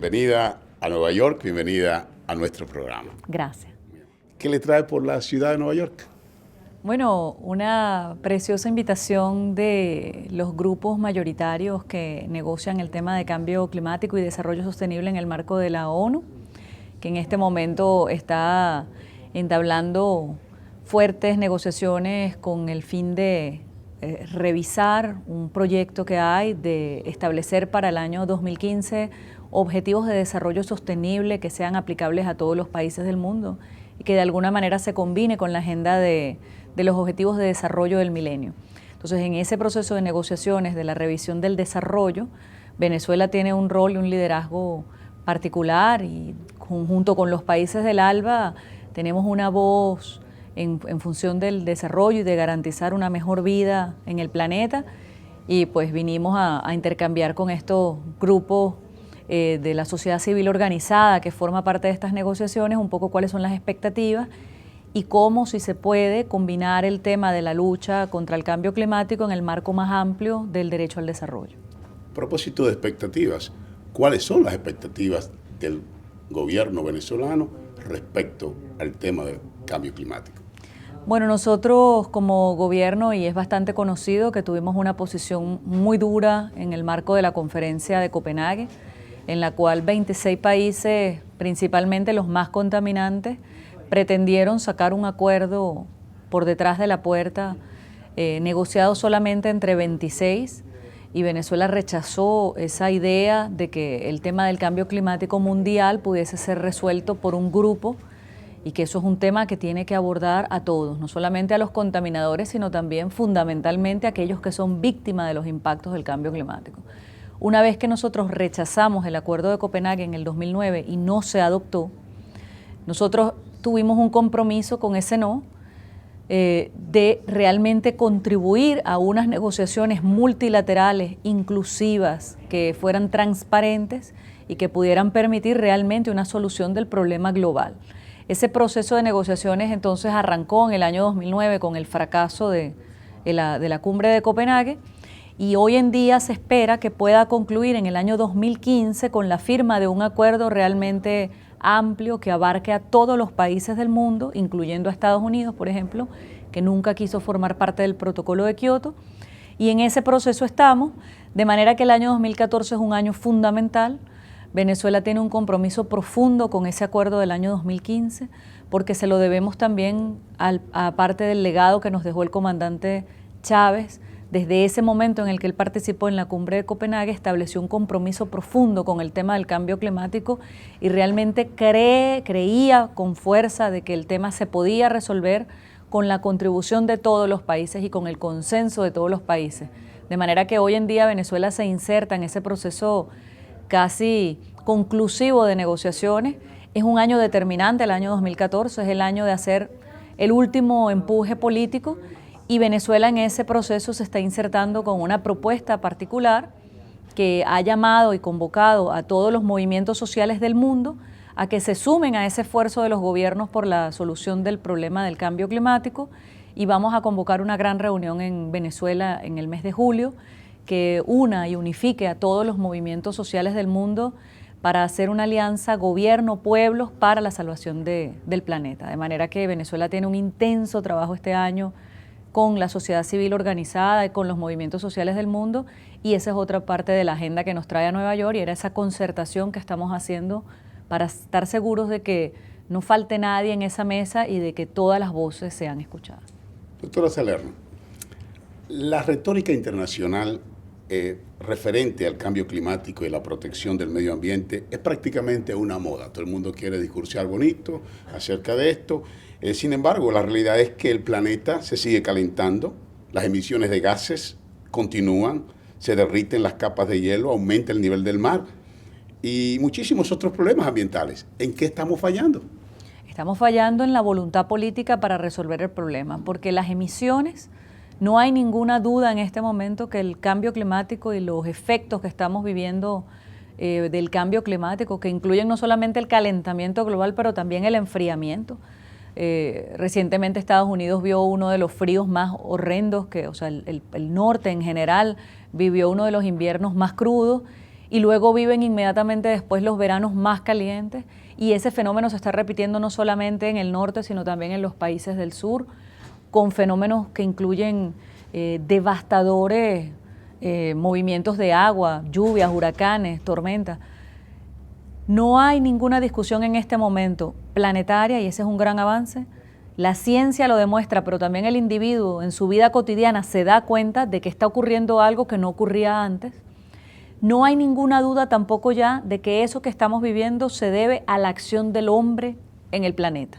Bienvenida a Nueva York, bienvenida a nuestro programa. Gracias. ¿Qué le trae por la ciudad de Nueva York? Bueno, una preciosa invitación de los grupos mayoritarios que negocian el tema de cambio climático y desarrollo sostenible en el marco de la ONU, que en este momento está entablando fuertes negociaciones con el fin de revisar un proyecto que hay de establecer para el año 2015 objetivos de desarrollo sostenible que sean aplicables a todos los países del mundo y que de alguna manera se combine con la agenda de los objetivos de desarrollo del milenio. Entonces, en ese proceso de negociaciones de la revisión del desarrollo, Venezuela tiene un rol y un liderazgo particular y junto con los países del ALBA tenemos una voz en función del desarrollo y de garantizar una mejor vida en el planeta, y pues vinimos a intercambiar con estos grupos de la sociedad civil organizada que forma parte de estas negociaciones un poco cuáles son las expectativas y cómo, si se puede, combinar el tema de la lucha contra el cambio climático en el marco más amplio del derecho al desarrollo. A propósito de expectativas, ¿cuáles son las expectativas del gobierno venezolano respecto al tema del cambio climático? Bueno, nosotros como gobierno, y es bastante conocido que tuvimos una posición muy dura en el marco de la conferencia de Copenhague, en la cual 26 países, principalmente los más contaminantes, pretendieron sacar un acuerdo por detrás de la puerta, negociado solamente entre 26, y Venezuela rechazó esa idea de que el tema del cambio climático mundial pudiese ser resuelto por un grupo, y que eso es un tema que tiene que abordar a todos, no solamente a los contaminadores, sino también fundamentalmente a aquellos que son víctimas de los impactos del cambio climático. Una vez que nosotros rechazamos el Acuerdo de Copenhague en el 2009 y no se adoptó, nosotros tuvimos un compromiso con ese no, de realmente contribuir a unas negociaciones multilaterales, inclusivas, que fueran transparentes y que pudieran permitir realmente una solución del problema global. Ese proceso de negociaciones entonces arrancó en el año 2009 con el fracaso de la cumbre de Copenhague, y hoy en día se espera que pueda concluir en el año 2015 con la firma de un acuerdo realmente amplio que abarque a todos los países del mundo, incluyendo a Estados Unidos, por ejemplo, que nunca quiso formar parte del protocolo de Kioto. Y en ese proceso estamos, de manera que el año 2014 es un año fundamental. Venezuela tiene un compromiso profundo con ese acuerdo del año 2015, porque se lo debemos también a parte del legado que nos dejó el comandante Chávez. Desde ese momento en el que él participó en la cumbre de Copenhague, estableció un compromiso profundo con el tema del cambio climático y realmente creía con fuerza de que el tema se podía resolver con la contribución de todos los países y con el consenso de todos los países. De manera que hoy en día Venezuela se inserta en ese proceso casi conclusivo de negociaciones. Es un año determinante, el año 2014, es el año de hacer el último empuje político, y Venezuela en ese proceso se está insertando con una propuesta particular que ha llamado y convocado a todos los movimientos sociales del mundo a que se sumen a ese esfuerzo de los gobiernos por la solución del problema del cambio climático, y vamos a convocar una gran reunión en Venezuela en el mes de julio que una y unifique a todos los movimientos sociales del mundo para hacer una alianza gobierno-pueblos para la salvación del planeta. De manera que Venezuela tiene un intenso trabajo este año con la sociedad civil organizada y con los movimientos sociales del mundo, y esa es otra parte de la agenda que nos trae a Nueva York, y era esa concertación que estamos haciendo para estar seguros de que no falte nadie en esa mesa y de que todas las voces sean escuchadas. Doctora Salerno, la retórica internacional referente al cambio climático y la protección del medio ambiente es prácticamente una moda. Todo el mundo quiere discursar bonito acerca de esto. Sin embargo, la realidad es que el planeta se sigue calentando, las emisiones de gases continúan, se derriten las capas de hielo, aumenta el nivel del mar y muchísimos otros problemas ambientales. ¿En qué estamos fallando? Estamos fallando en la voluntad política para resolver el problema, porque las emisiones, no hay ninguna duda en este momento que el cambio climático y los efectos que estamos viviendo del cambio climático, que incluyen no solamente el calentamiento global, pero también el enfriamiento. Recientemente Estados Unidos vio uno de los fríos más horrendos, el norte en general vivió uno de los inviernos más crudos, y luego viven inmediatamente después los veranos más calientes, y ese fenómeno se está repitiendo no solamente en el norte, sino también en los países del sur, con fenómenos que incluyen devastadores movimientos de agua, lluvias, huracanes, tormentas. No hay ninguna discusión en este momento planetaria, y ese es un gran avance. La ciencia lo demuestra, pero también el individuo en su vida cotidiana se da cuenta de que está ocurriendo algo que no ocurría antes. No hay ninguna duda tampoco ya de que eso que estamos viviendo se debe a la acción del hombre en el planeta.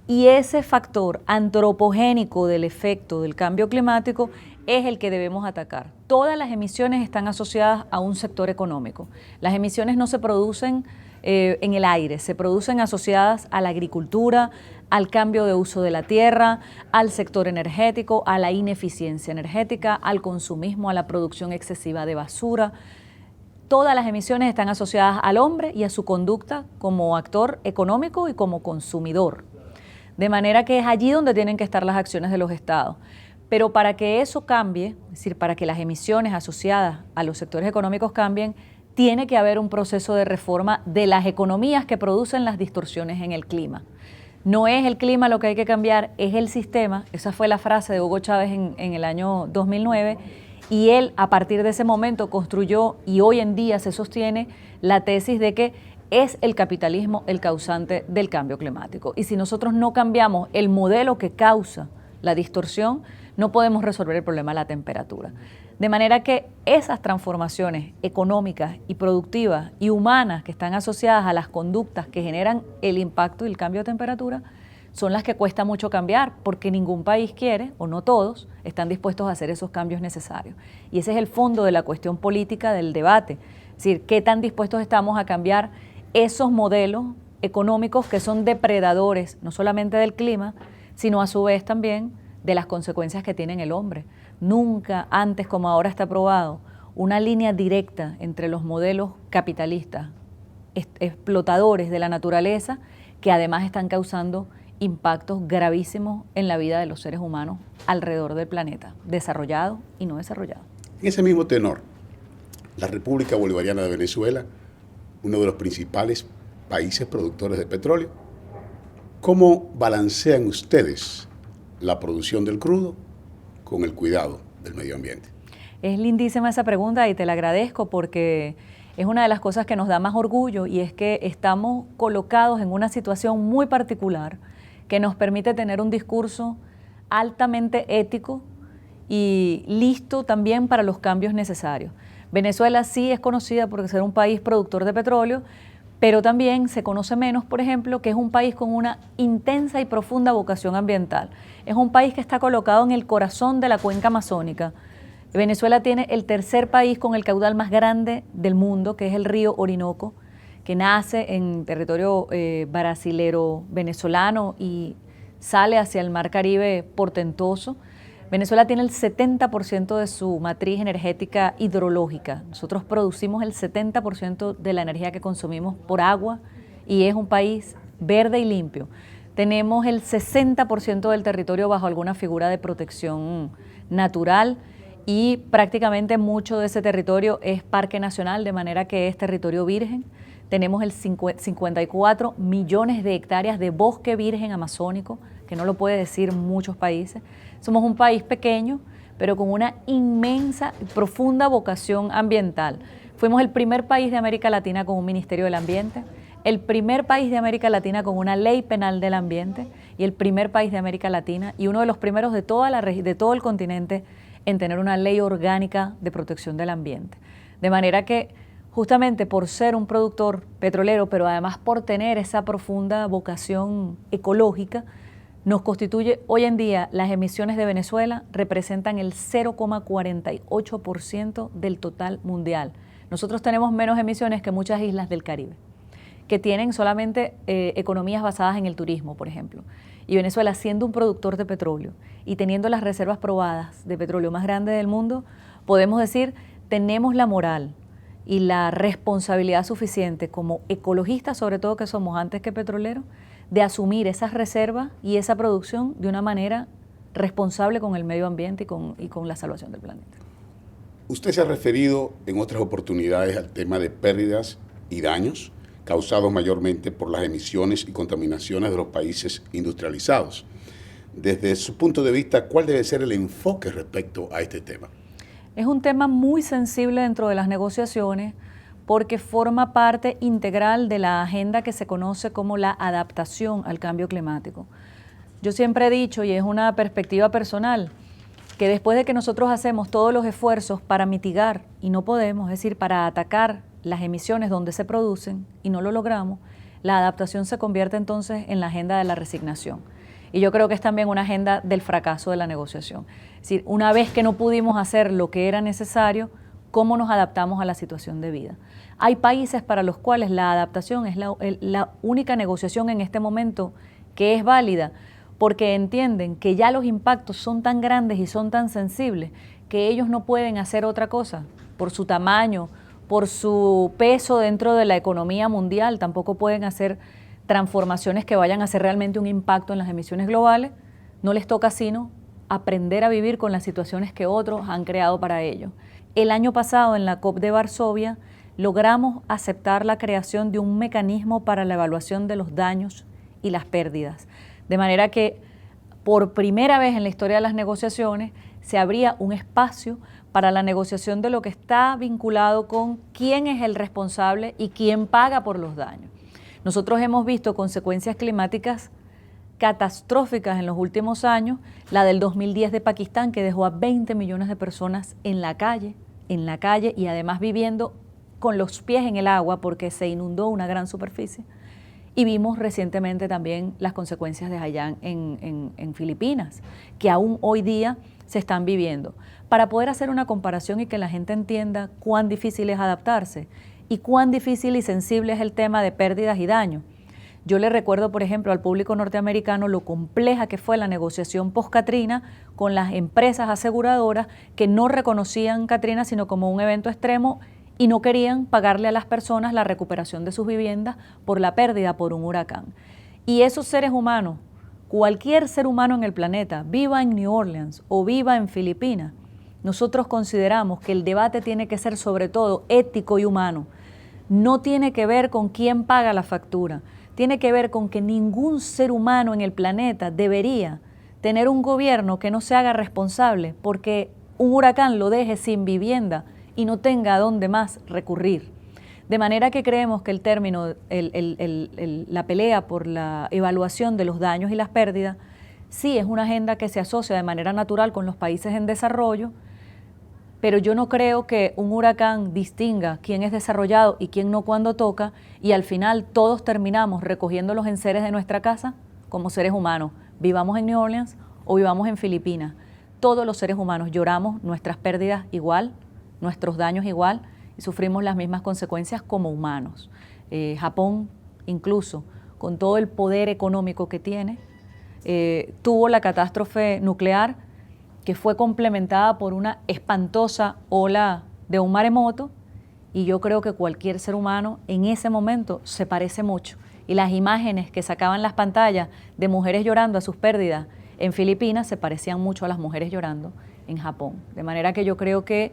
Y ese factor antropogénico del efecto del cambio climático es el que debemos atacar. Todas las emisiones están asociadas a un sector económico. Las emisiones no se producen en el aire, se producen asociadas a la agricultura, al cambio de uso de la tierra, al sector energético, a la ineficiencia energética, al consumismo, a la producción excesiva de basura. Todas las emisiones están asociadas al hombre y a su conducta como actor económico y como consumidor. De manera que es allí donde tienen que estar las acciones de los estados. Pero para que eso cambie, es decir, para que las emisiones asociadas a los sectores económicos cambien, tiene que haber un proceso de reforma de las economías que producen las distorsiones en el clima. No es el clima lo que hay que cambiar, es el sistema. Esa fue la frase de Hugo Chávez en el año 2009, y él a partir de ese momento construyó, y hoy en día se sostiene, la tesis de que es el capitalismo el causante del cambio climático. Y si nosotros no cambiamos el modelo que causa la distorsión, no podemos resolver el problema de la temperatura. De manera que esas transformaciones económicas y productivas y humanas que están asociadas a las conductas que generan el impacto y el cambio de temperatura son las que cuesta mucho cambiar, porque ningún país quiere, o no todos, están dispuestos a hacer esos cambios necesarios. Y ese es el fondo de la cuestión política del debate. Es decir, ¿qué tan dispuestos estamos a cambiar esos modelos económicos que son depredadores, no solamente del clima, sino a su vez también de las consecuencias que tiene el hombre? Nunca antes como ahora está probado una línea directa entre los modelos capitalistas, explotadores de la naturaleza, que además están causando impactos gravísimos en la vida de los seres humanos alrededor del planeta, desarrollado y no desarrollado. En ese mismo tenor, la República Bolivariana de Venezuela, uno de los principales países productores de petróleo, ¿cómo balancean ustedes la producción del crudo con el cuidado del medio ambiente? Es lindísima esa pregunta y te la agradezco, porque es una de las cosas que nos da más orgullo, y es que estamos colocados en una situación muy particular que nos permite tener un discurso altamente ético y listo también para los cambios necesarios. Venezuela sí es conocida por ser un país productor de petróleo, pero también se conoce menos, por ejemplo, que es un país con una intensa y profunda vocación ambiental. Es un país que está colocado en el corazón de la cuenca amazónica. Venezuela tiene el tercer país con el caudal más grande del mundo, que es el río Orinoco, que nace en territorio brasilero venezolano y sale hacia el mar Caribe portentoso. Venezuela tiene el 70% de su matriz energética hidrológica. Nosotros producimos el 70% de la energía que consumimos por agua, y es un país verde y limpio. Tenemos el 60% del territorio bajo alguna figura de protección natural, y prácticamente mucho de ese territorio es parque nacional, de manera que es territorio virgen. Tenemos el 54 millones de hectáreas de bosque virgen amazónico, que no lo puede decir muchos países. Somos un país pequeño, pero con una inmensa, profunda vocación ambiental. Fuimos el primer país de América Latina con un Ministerio del Ambiente, el primer país de América Latina con una ley penal del ambiente, y el primer país de América Latina y uno de los primeros de todo el continente en tener una ley orgánica de protección del ambiente. De manera que, justamente por ser un productor petrolero, pero además por tener esa profunda vocación ecológica, nos constituye hoy en día. Las emisiones de Venezuela representan el 0,48% del total mundial. Nosotros tenemos menos emisiones que muchas islas del Caribe, que tienen solamente economías basadas en el turismo, por ejemplo. Y Venezuela, siendo un productor de petróleo y teniendo las reservas probadas de petróleo más grandes del mundo, podemos decir, tenemos la moral y la responsabilidad suficiente como ecologistas, sobre todo que somos antes que petroleros, de asumir esas reservas y esa producción de una manera responsable con el medio ambiente y con la salvación del planeta. Usted se ha referido en otras oportunidades al tema de pérdidas y daños causados mayormente por las emisiones y contaminaciones de los países industrializados. Desde su punto de vista, ¿cuál debe ser el enfoque respecto a este tema? Es un tema muy sensible dentro de las negociaciones porque forma parte integral de la agenda que se conoce como la adaptación al cambio climático. Yo siempre he dicho, y es una perspectiva personal, que después de que nosotros hacemos todos los esfuerzos para mitigar, y no podemos, es decir, para atacar las emisiones donde se producen, y no lo logramos, la adaptación se convierte entonces en la agenda de la resignación. Y yo creo que es también una agenda del fracaso de la negociación. Es decir, una vez que no pudimos hacer lo que era necesario, ¿cómo nos adaptamos a la situación de vida? Hay países para los cuales la adaptación es la única negociación en este momento que es válida, porque entienden que ya los impactos son tan grandes y son tan sensibles que ellos no pueden hacer otra cosa por su tamaño, por su peso dentro de la economía mundial, tampoco pueden hacer transformaciones que vayan a hacer realmente un impacto en las emisiones globales. No les toca sino aprender a vivir con las situaciones que otros han creado para ellos. El año pasado, en la COP de Varsovia, logramos aceptar la creación de un mecanismo para la evaluación de los daños y las pérdidas. De manera que, por primera vez en la historia de las negociaciones, se abría un espacio para la negociación de lo que está vinculado con quién es el responsable y quién paga por los daños. Nosotros hemos visto consecuencias climáticas catastróficas en los últimos años, la del 2010 de Pakistán, que dejó a 20 millones de personas en la calle y además viviendo con los pies en el agua porque se inundó una gran superficie. Y vimos recientemente también las consecuencias de Haiyan en Filipinas, que aún hoy día se están viviendo. Para poder hacer una comparación y que la gente entienda cuán difícil es adaptarse y cuán difícil y sensible es el tema de pérdidas y daños. Yo le recuerdo, por ejemplo, al público norteamericano lo compleja que fue la negociación post-Katrina con las empresas aseguradoras que no reconocían Katrina sino como un evento extremo y no querían pagarle a las personas la recuperación de sus viviendas por la pérdida por un huracán. Y esos seres humanos, cualquier ser humano en el planeta, viva en New Orleans o viva en Filipinas, nosotros consideramos que el debate tiene que ser sobre todo ético y humano. No tiene que ver con quién paga la factura, tiene que ver con que ningún ser humano en el planeta debería tener un gobierno que no se haga responsable porque un huracán lo deje sin vivienda y no tenga a dónde más recurrir. De manera que creemos que el término, la pelea por la evaluación de los daños y las pérdidas, sí es una agenda que se asocia de manera natural con los países en desarrollo, pero yo no creo que un huracán distinga quién es desarrollado y quién no cuando toca, y al final todos terminamos recogiendo los enseres de nuestra casa como seres humanos, vivamos en New Orleans o vivamos en Filipinas. Todos los seres humanos lloramos nuestras pérdidas igual, nuestros daños igual, y sufrimos las mismas consecuencias como humanos. Japón, incluso, con todo el poder económico que tiene, tuvo la catástrofe nuclear que fue complementada por una espantosa ola de un maremoto, y yo creo que cualquier ser humano en ese momento se parece mucho. Y las imágenes que sacaban las pantallas de mujeres llorando a sus pérdidas en Filipinas se parecían mucho a las mujeres llorando en Japón. De manera que yo creo que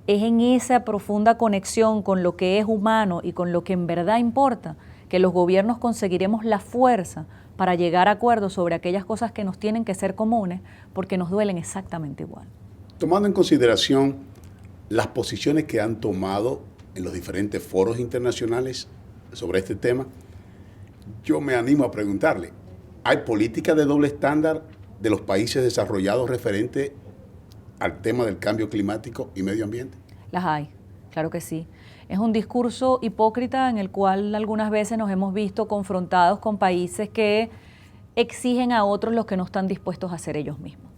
es en esa profunda conexión con lo que es humano y con lo que en verdad importa que los gobiernos conseguiremos la fuerza para llegar a acuerdos sobre aquellas cosas que nos tienen que ser comunes porque nos duelen exactamente igual. Tomando en consideración las posiciones que han tomado en los diferentes foros internacionales sobre este tema, yo me animo a preguntarle, ¿hay política de doble estándar de los países desarrollados referente al tema del cambio climático y medio ambiente? Las hay, claro que sí. Es un discurso hipócrita en el cual algunas veces nos hemos visto confrontados con países que exigen a otros lo que no están dispuestos a hacer ellos mismos.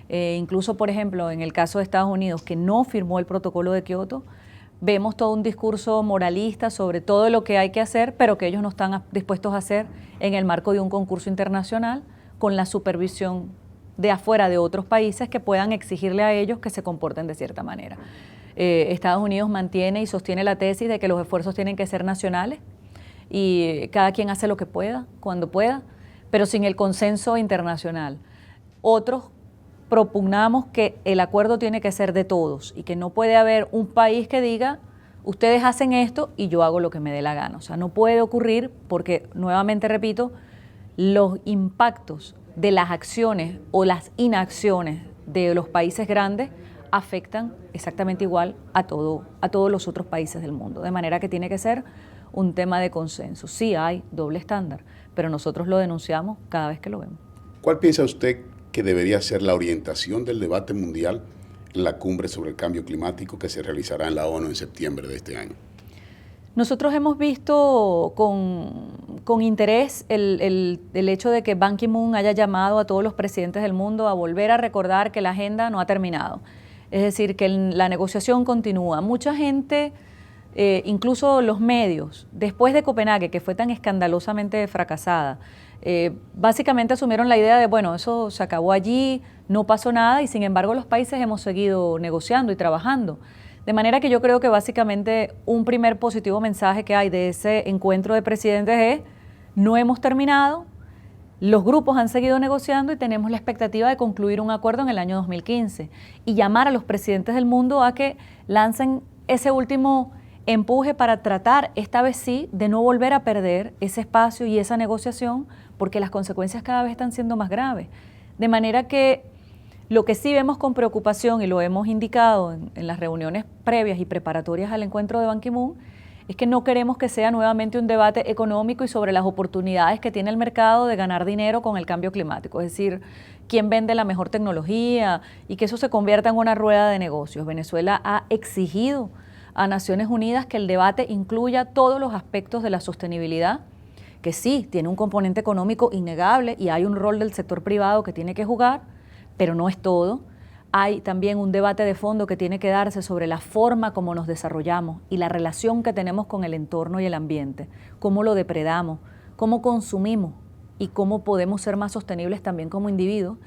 Incluso, por ejemplo, en el caso de Estados Unidos, que no firmó el protocolo de Kioto, vemos todo un discurso moralista sobre todo lo que hay que hacer, pero que ellos no están dispuestos a hacer en el marco de un concurso internacional con la supervisión de afuera de otros países que puedan exigirle a ellos que se comporten de cierta manera. Estados Unidos mantiene y sostiene la tesis de que los esfuerzos tienen que ser nacionales y cada quien hace lo que pueda, cuando pueda, pero sin el consenso internacional. Otros propugnamos que el acuerdo tiene que ser de todos y que no puede haber un país que diga, ustedes hacen esto y yo hago lo que me dé la gana. O sea, no puede ocurrir porque, nuevamente repito, los impactos de las acciones o las inacciones de los países grandes afectan exactamente igual a todos los otros países del mundo. De manera que tiene que ser un tema de consenso. Sí hay doble estándar, pero nosotros lo denunciamos cada vez que lo vemos. ¿Cuál piensa usted que debería ser la orientación del debate mundial en la cumbre sobre el cambio climático que se realizará en la ONU en septiembre de este año? Nosotros hemos visto con interés el hecho de que Ban Ki-moon haya llamado a todos los presidentes del mundo a volver a recordar que la agenda no ha terminado. Es decir, que la negociación continúa. Mucha gente, incluso los medios, después de Copenhague, que fue tan escandalosamente fracasada, básicamente asumieron la idea de, bueno, eso se acabó allí, no pasó nada y sin embargo los países hemos seguido negociando y trabajando. De manera que yo creo que básicamente un primer positivo mensaje que hay de ese encuentro de presidentes es, no hemos terminado, los grupos han seguido negociando y tenemos la expectativa de concluir un acuerdo en el año 2015 y llamar a los presidentes del mundo a que lancen ese último empuje para tratar, esta vez sí, de no volver a perder ese espacio y esa negociación porque las consecuencias cada vez están siendo más graves. De manera que lo que sí vemos con preocupación y lo hemos indicado en las reuniones previas y preparatorias al encuentro de Ban Ki-moon es que no queremos que sea nuevamente un debate económico y sobre las oportunidades que tiene el mercado de ganar dinero con el cambio climático, es decir, quién vende la mejor tecnología y que eso se convierta en una rueda de negocios. Venezuela ha exigido a Naciones Unidas que el debate incluya todos los aspectos de la sostenibilidad, que sí, tiene un componente económico innegable y hay un rol del sector privado que tiene que jugar, pero no es todo. Hay también un debate de fondo que tiene que darse sobre la forma como nos desarrollamos y la relación que tenemos con el entorno y el ambiente, cómo lo depredamos, cómo consumimos y cómo podemos ser más sostenibles también como individuos,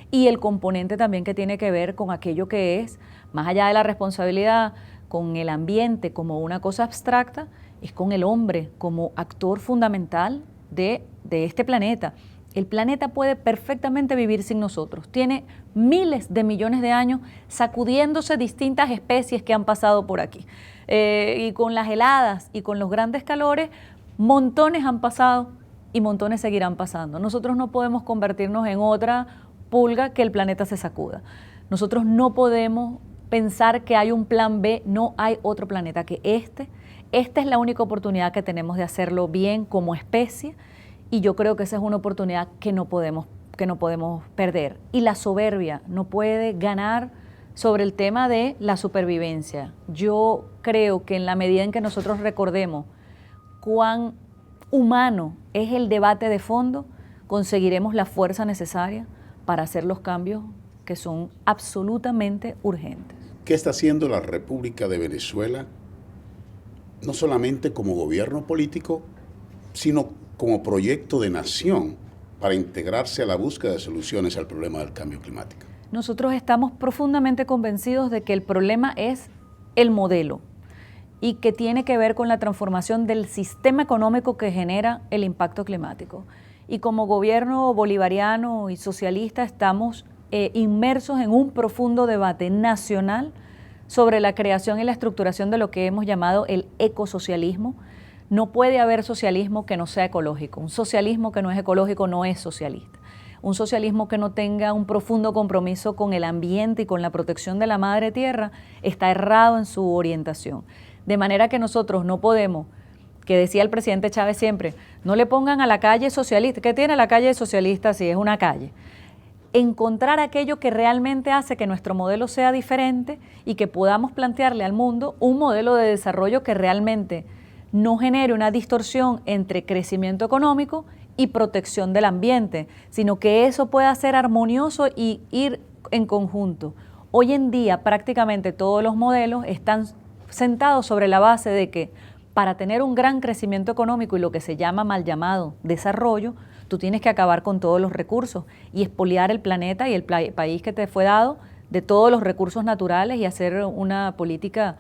y el componente también que tiene que ver con aquello que es, más allá de la responsabilidad, con el ambiente como una cosa abstracta, es con el hombre como actor fundamental de este planeta. El planeta puede perfectamente vivir sin nosotros. Tiene miles de millones de años sacudiéndose distintas especies que han pasado por aquí. Y con las heladas y con los grandes calores, montones han pasado y montones seguirán pasando. Nosotros no podemos convertirnos en otra pulga que el planeta se sacuda. Nosotros no podemos pensar que hay un plan B, no hay otro planeta que este. Esta es la única oportunidad que tenemos de hacerlo bien como especie. Y yo creo que esa es una oportunidad que no podemos perder. Y la soberbia no puede ganar sobre el tema de la supervivencia. Yo creo que en la medida en que nosotros recordemos cuán humano es el debate de fondo, conseguiremos la fuerza necesaria para hacer los cambios que son absolutamente urgentes. ¿Qué está haciendo la República de Venezuela, no solamente como gobierno político, sino como proyecto de nación para integrarse a la búsqueda de soluciones al problema del cambio climático? Nosotros estamos profundamente convencidos de que el problema es el modelo y que tiene que ver con la transformación del sistema económico que genera el impacto climático. Y como gobierno bolivariano y socialista estamos inmersos en un profundo debate nacional sobre la creación y la estructuración de lo que hemos llamado el ecosocialismo. No puede haber socialismo que no sea ecológico. Un socialismo que no es ecológico no es socialista. Un socialismo que no tenga un profundo compromiso con el ambiente y con la protección de la madre tierra está errado en su orientación. De manera que nosotros no podemos, que decía el presidente Chávez siempre, no le pongan a la calle socialista. ¿Qué tiene la calle socialista si es una calle? Encontrar aquello que realmente hace que nuestro modelo sea diferente y que podamos plantearle al mundo un modelo de desarrollo que realmente no genere una distorsión entre crecimiento económico y protección del ambiente, sino que eso pueda ser armonioso y ir en conjunto. Hoy en día prácticamente todos los modelos están sentados sobre la base de que para tener un gran crecimiento económico y lo que se llama mal llamado desarrollo, tú tienes que acabar con todos los recursos y expoliar el planeta y el país que te fue dado de todos los recursos naturales y hacer una política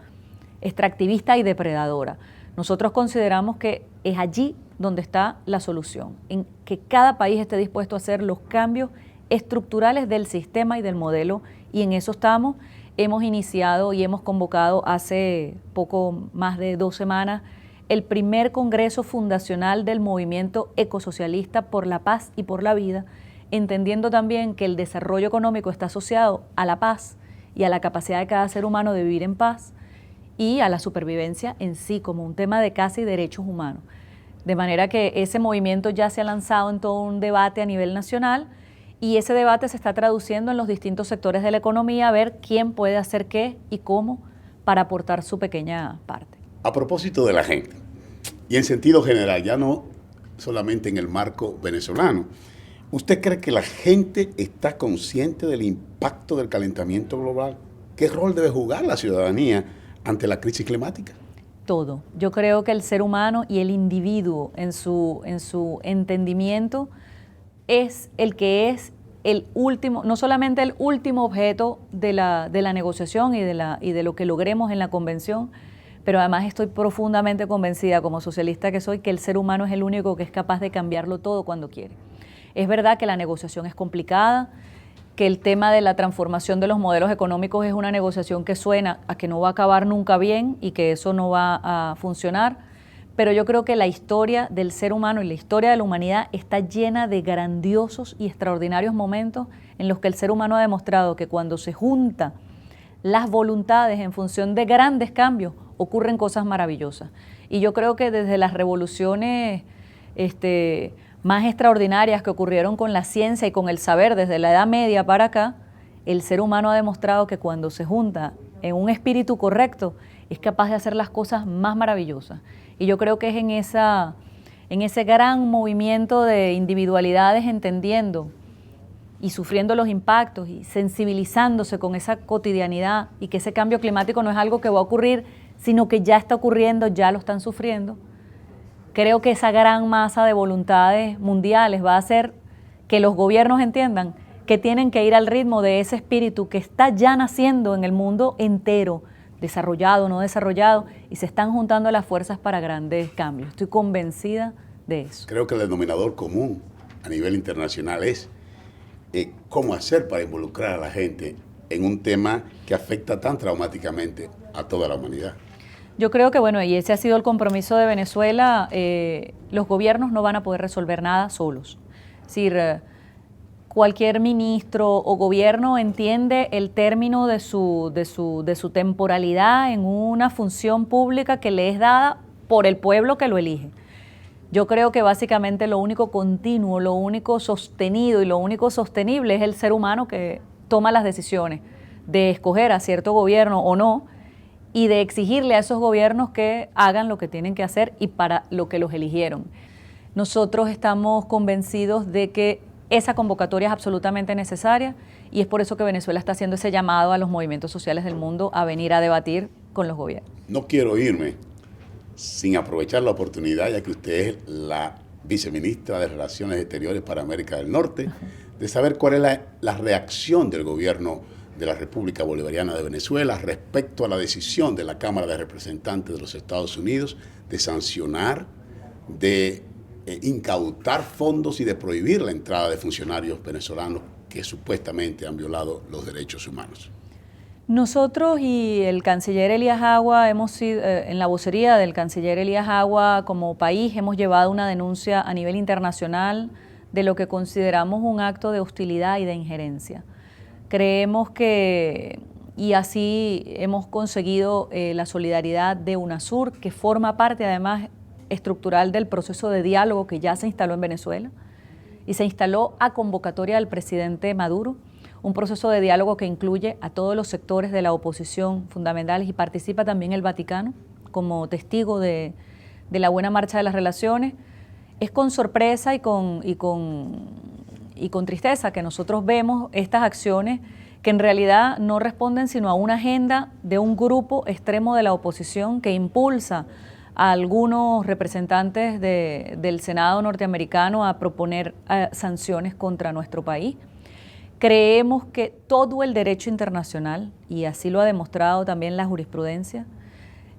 extractivista y depredadora. Nosotros consideramos que es allí donde está la solución, en que cada país esté dispuesto a hacer los cambios estructurales del sistema y del modelo, y en eso estamos. Hemos iniciado y hemos convocado hace poco más de 2 semanas el primer congreso fundacional del movimiento ecosocialista por la paz y por la vida, entendiendo también que el desarrollo económico está asociado a la paz y a la capacidad de cada ser humano de vivir en paz y a la supervivencia en sí como un tema de casa y derechos humanos. De manera que ese movimiento ya se ha lanzado en todo un debate a nivel nacional y ese debate se está traduciendo en los distintos sectores de la economía a ver quién puede hacer qué y cómo para aportar su pequeña parte. A propósito de la gente, y en sentido general, ya no solamente en el marco venezolano, ¿usted cree que la gente está consciente del impacto del calentamiento global? ¿Qué rol debe jugar la ciudadanía ante la crisis climática? Todo. Yo creo que el ser humano y el individuo en su entendimiento es el que es el último, no solamente el último objeto de la negociación y de lo que logremos en la convención, pero además estoy profundamente convencida, como socialista que soy, que el ser humano es el único que es capaz de cambiarlo todo cuando quiere. Es verdad que la negociación es complicada, que el tema de la transformación de los modelos económicos es una negociación que suena a que no va a acabar nunca bien y que eso no va a funcionar, pero yo creo que la historia del ser humano y la historia de la humanidad está llena de grandiosos y extraordinarios momentos en los que el ser humano ha demostrado que cuando se junta las voluntades en función de grandes cambios, ocurren cosas maravillosas. Y yo creo que desde las revoluciones más extraordinarias que ocurrieron con la ciencia y con el saber desde la Edad Media para acá, el ser humano ha demostrado que cuando se junta en un espíritu correcto, es capaz de hacer las cosas más maravillosas. Y yo creo que es en ese gran movimiento de individualidades entendiendo y sufriendo los impactos y sensibilizándose con esa cotidianidad y que ese cambio climático no es algo que va a ocurrir, sino que ya está ocurriendo, ya lo están sufriendo. Creo que esa gran masa de voluntades mundiales va a hacer que los gobiernos entiendan que tienen que ir al ritmo de ese espíritu que está ya naciendo en el mundo entero, desarrollado, no desarrollado, y se están juntando las fuerzas para grandes cambios. Estoy convencida de eso. Creo que el denominador común a nivel internacional es cómo hacer para involucrar a la gente en un tema que afecta tan traumáticamente a toda la humanidad. Yo creo que, bueno, y ese ha sido el compromiso de Venezuela, los gobiernos no van a poder resolver nada solos. Es decir, cualquier ministro o gobierno entiende el término de su temporalidad en una función pública que le es dada por el pueblo que lo elige. Yo creo que básicamente lo único continuo, lo único sostenido y lo único sostenible es el ser humano que toma las decisiones de escoger a cierto gobierno o no, y de exigirle a esos gobiernos que hagan lo que tienen que hacer y para lo que los eligieron. Nosotros estamos convencidos de que esa convocatoria es absolutamente necesaria y es por eso que Venezuela está haciendo ese llamado a los movimientos sociales del mundo a venir a debatir con los gobiernos. No quiero irme sin aprovechar la oportunidad, ya que usted es la viceministra de Relaciones Exteriores para América del Norte, de saber cuál es la reacción del gobierno de la República Bolivariana de Venezuela respecto a la decisión de la Cámara de Representantes de los Estados Unidos de sancionar, de incautar fondos y de prohibir la entrada de funcionarios venezolanos que supuestamente han violado los derechos humanos. Nosotros y el canciller Elías Agua hemos sido, en la vocería del canciller Elías Agua como país hemos llevado una denuncia a nivel internacional de lo que consideramos un acto de hostilidad y de injerencia. Creemos que, y así hemos conseguido la solidaridad de UNASUR, que forma parte además estructural del proceso de diálogo que ya se instaló en Venezuela y se instaló a convocatoria del presidente Maduro, un proceso de diálogo que incluye a todos los sectores de la oposición fundamentales y participa también el Vaticano como testigo de la buena marcha de las relaciones. Es con sorpresa y con tristeza que nosotros vemos estas acciones que en realidad no responden sino a una agenda de un grupo extremo de la oposición que impulsa a algunos representantes del Senado norteamericano a proponer sanciones contra nuestro país. Creemos que todo el derecho internacional, y así lo ha demostrado también la jurisprudencia,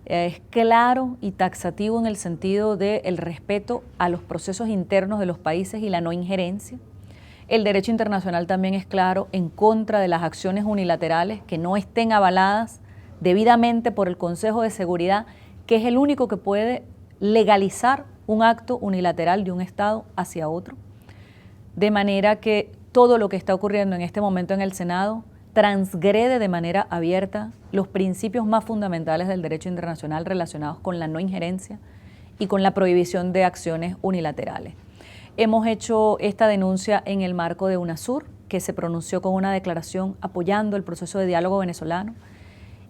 es claro y taxativo en el sentido del respeto a los procesos internos de los países y la no injerencia. El derecho internacional también es claro en contra de las acciones unilaterales que no estén avaladas debidamente por el Consejo de Seguridad, que es el único que puede legalizar un acto unilateral de un Estado hacia otro. De manera que todo lo que está ocurriendo en este momento en el Senado transgrede de manera abierta los principios más fundamentales del derecho internacional relacionados con la no injerencia y con la prohibición de acciones unilaterales. Hemos hecho esta denuncia en el marco de UNASUR, que se pronunció con una declaración apoyando el proceso de diálogo venezolano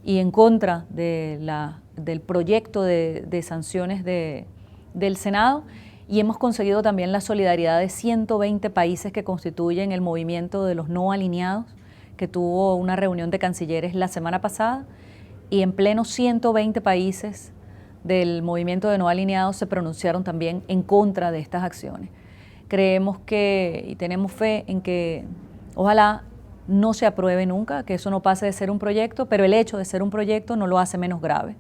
y en contra del proyecto de sanciones del Senado, y hemos conseguido también la solidaridad de 120 países que constituyen el movimiento de los no alineados, que tuvo una reunión de cancilleres la semana pasada, y en pleno 120 países del movimiento de no alineados se pronunciaron también en contra de estas acciones. Creemos que y tenemos fe en que ojalá no se apruebe nunca, que eso no pase de ser un proyecto, pero el hecho de ser un proyecto no lo hace menos grave.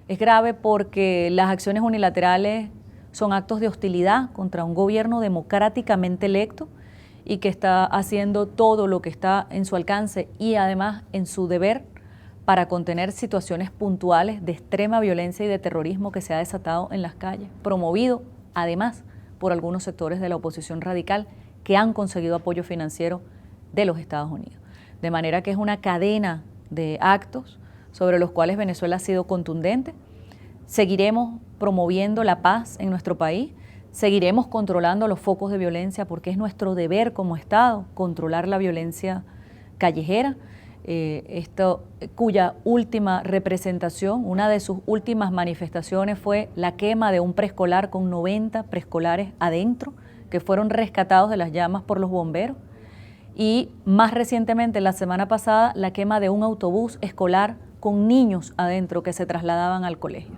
Es grave porque las acciones unilaterales son actos de hostilidad contra un gobierno democráticamente electo y que está haciendo todo lo que está en su alcance y además en su deber para contener situaciones puntuales de extrema violencia y de terrorismo que se ha desatado en las calles, promovido además por algunos sectores de la oposición radical que han conseguido apoyo financiero de los Estados Unidos. De manera que es una cadena de actos sobre los cuales Venezuela ha sido contundente. Seguiremos promoviendo la paz en nuestro país, seguiremos controlando los focos de violencia porque es nuestro deber como Estado controlar la violencia callejera, cuya última representación, una de sus últimas manifestaciones fue la quema de un preescolar con 90 preescolares adentro que fueron rescatados de las llamas por los bomberos, y más recientemente, la semana pasada, la quema de un autobús escolar con niños adentro que se trasladaban al colegio.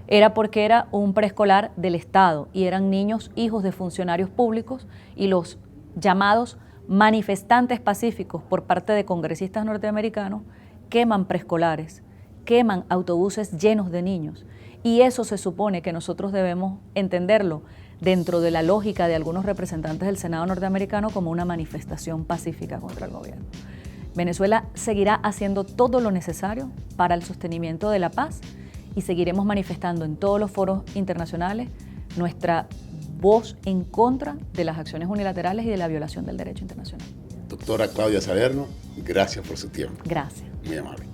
Era porque era un preescolar del Estado y eran niños hijos de funcionarios públicos, y los llamados manifestantes pacíficos por parte de congresistas norteamericanos queman preescolares, queman autobuses llenos de niños, y eso se supone que nosotros debemos entenderlo dentro de la lógica de algunos representantes del Senado norteamericano como una manifestación pacífica contra el gobierno. Venezuela seguirá haciendo todo lo necesario para el sostenimiento de la paz y seguiremos manifestando en todos los foros internacionales nuestra voz en contra de las acciones unilaterales y de la violación del derecho internacional. Doctora Claudia Salerno, gracias por su tiempo. Gracias. Muy amable.